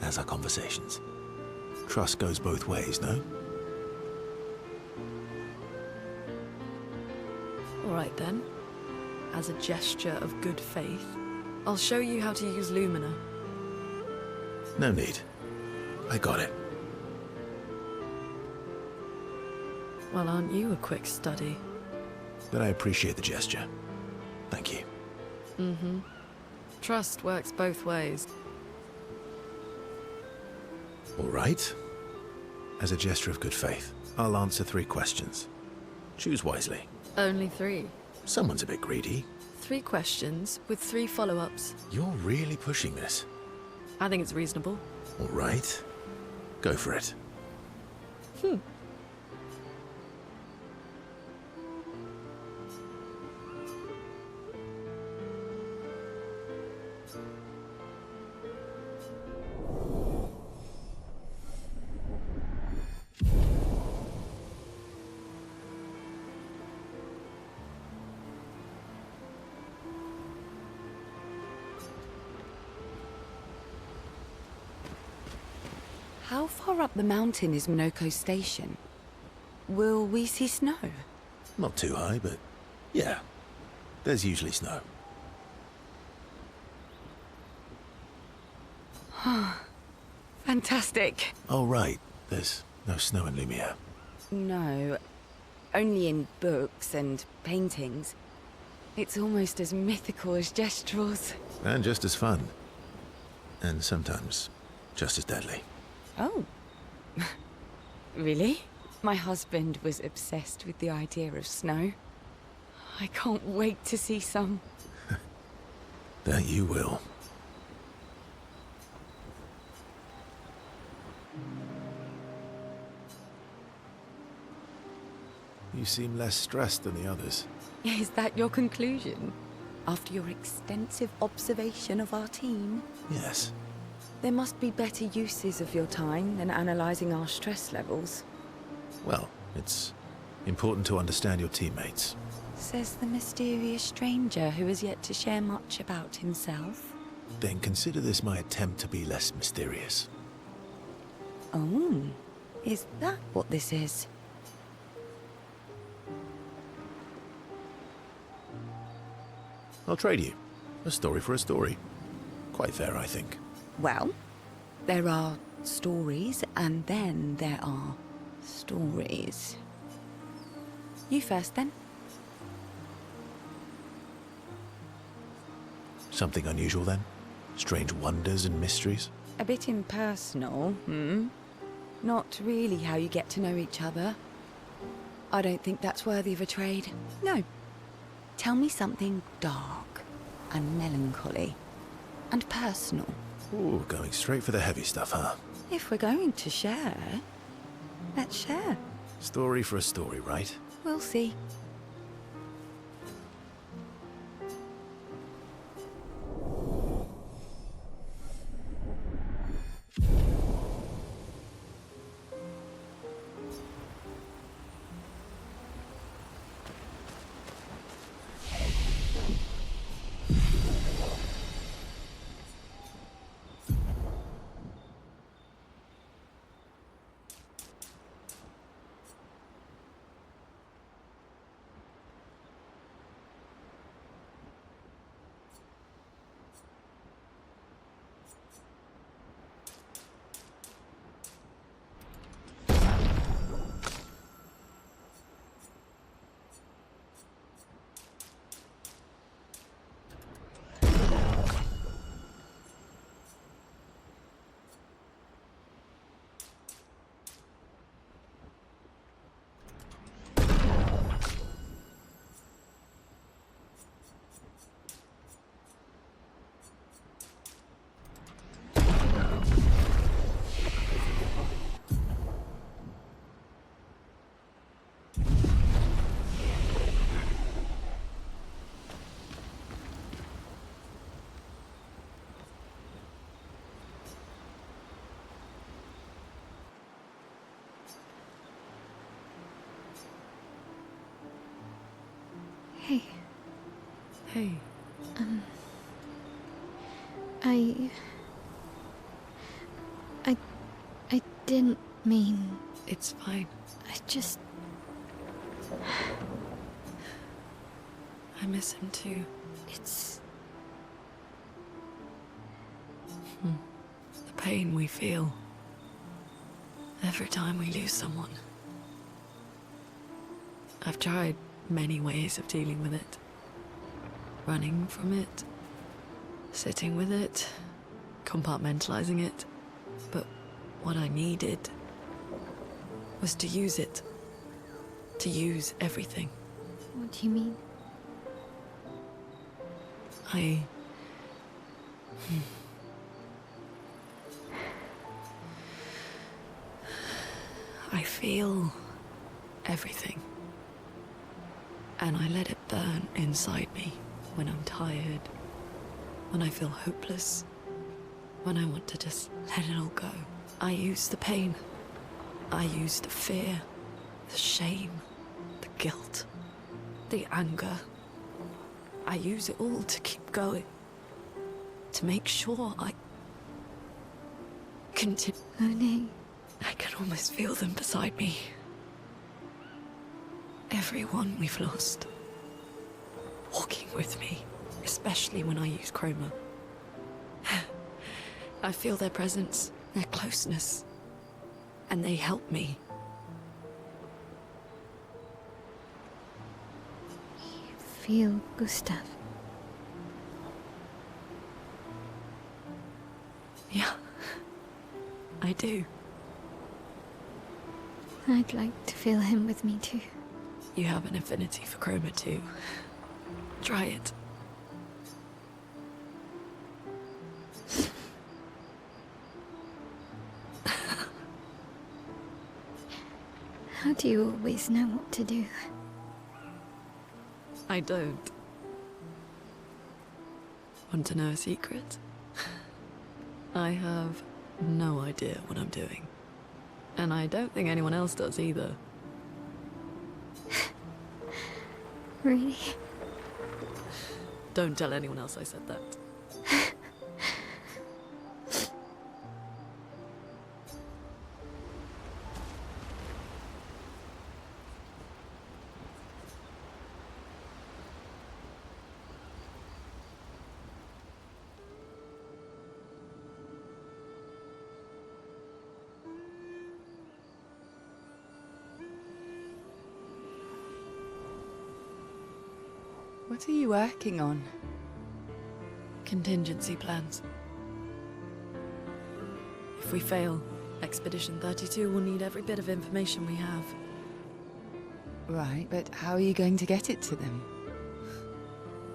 as our conversations. Trust goes both ways, no? All right then. As a gesture of good faith, I'll show you how to use Lumina. No need. I got it. Well, aren't you a quick study? But I appreciate the gesture. Thank you. Mm-hmm. Trust works both ways. All right. As a gesture of good faith, I'll answer 3 questions. Choose wisely. Only 3. Someone's a bit greedy. 3 questions with 3 follow-ups. You're really pushing this. I think it's reasonable. All right. Go for it. How far up the mountain is Minoko Station? Will we see snow? Not too high, but yeah. There's usually snow. Fantastic. Oh, right. There's no snow in Lumia. No, only in books and paintings. It's almost as mythical as Gestrels. And just as fun. And sometimes just as deadly. Oh. Really? My husband was obsessed with the idea of snow. I can't wait to see some. That you will. You seem less stressed than the others. Is that your conclusion? After your extensive observation of our team? Yes. There must be better uses of your time than analysing our stress levels. Well, it's important to understand your teammates. Says the mysterious stranger who has yet to share much about himself. Then consider this my attempt to be less mysterious. Oh, is that what this is? I'll trade you. A story for a story. Quite fair, I think. Well, there are stories, and then there are stories. You first, then. Something unusual, then? Strange wonders and mysteries? A bit impersonal, Not really how you get to know each other. I don't think that's worthy of a trade. No. Tell me something dark and melancholy and personal. Ooh, going straight for the heavy stuff, huh? If we're going to share, let's share. Story for a story, right? We'll see. Hey. Hey. didn't mean... It's fine. I just... I miss him too. It's... The pain we feel every time we lose someone. I've tried many ways of dealing with it. Running from it, sitting with it, compartmentalizing it. But what I needed was to use it. To use everything. What do you mean? I feel everything. And I let it burn inside me when I'm tired, when I feel hopeless, when I want to just let it all go. I use the pain. I use the fear, the shame, the guilt, the anger. I use it all to keep going. To make sure I continue. Oh no. I can almost feel them beside me. Everyone we've lost. Walking with me, especially when I use chroma. I feel their presence, their closeness, and they help me. You feel Gustav? Yeah, I do. I'd like to feel him with me too. You have an affinity for chroma too. Try it. How do you always know what to do? I don't. Want to know a secret? I have no idea what I'm doing. And I don't think anyone else does either. Really? Don't tell anyone else I said that. What are you working on? Contingency plans. If we fail, Expedition 32 will need every bit of information we have. Right, but how are you going to get it to them?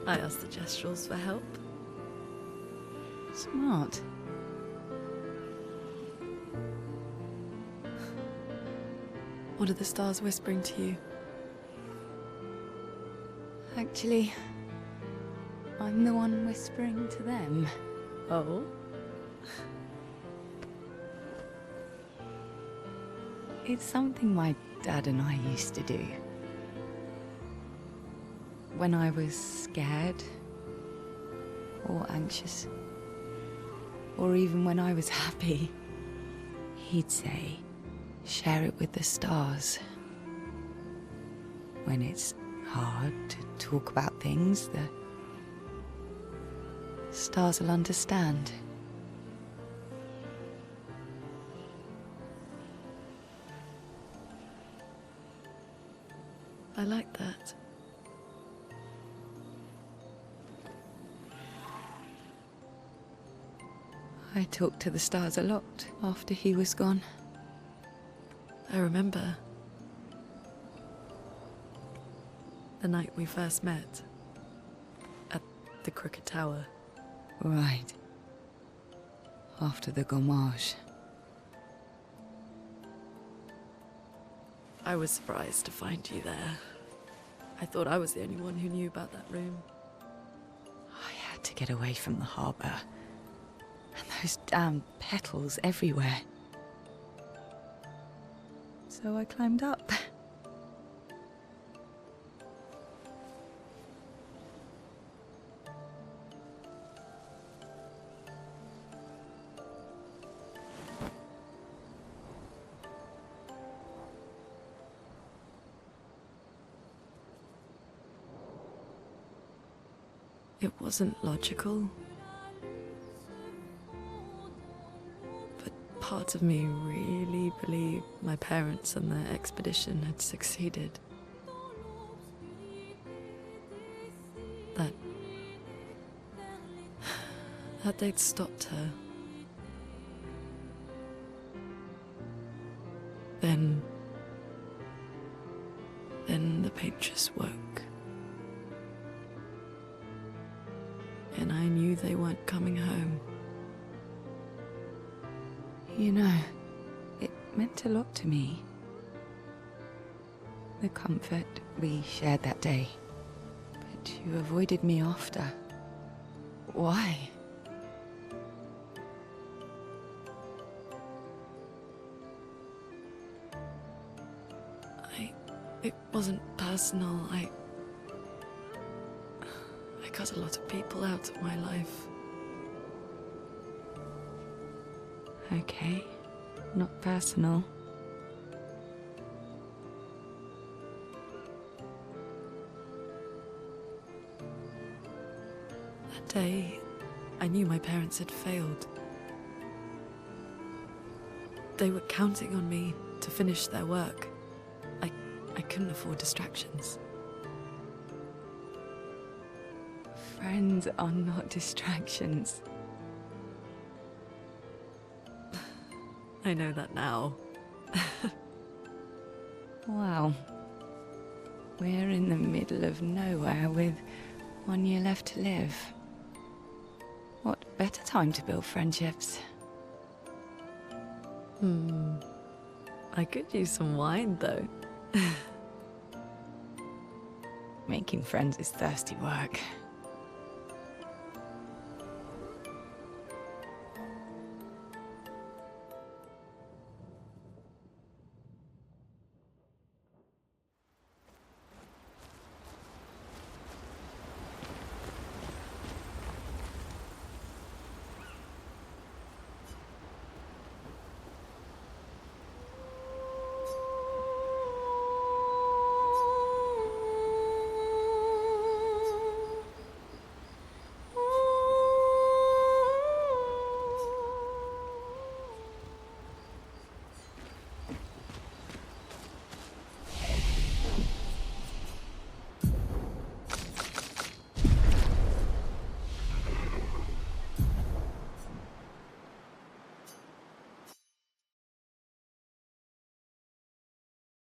I asked the Gestrals for help. Smart. What are the stars whispering to you? Actually, I'm the one whispering to them. Oh? It's something my dad and I used to do. When I was scared, or anxious, or even when I was happy, he'd say, share it with the stars. When it's hard to talk about things, the stars will understand. I like that. I talked to the stars a lot after he was gone. I remember the night we first met at the Crooked Tower. Right. After the gommage. I was surprised to find you there. I thought I was the only one who knew about that room. I had to get away from the harbour. And those damn petals everywhere. So I climbed up. It wasn't logical. But part of me really believed my parents and their expedition had succeeded. That they'd stopped her. Then the painters woke. And I knew they weren't coming home. You know, it meant a lot to me. The comfort we shared that day. But you avoided me after. Why? It wasn't personal. I cut a lot of people out of my life. Okay, not personal. That day, I knew my parents had failed. They were counting on me to finish their work. I couldn't afford distractions. Friends are not distractions. I know that now. Wow. We're in the middle of nowhere with 1 year left to live. What better time to build friendships? I could use some wine, though. Making friends is thirsty work.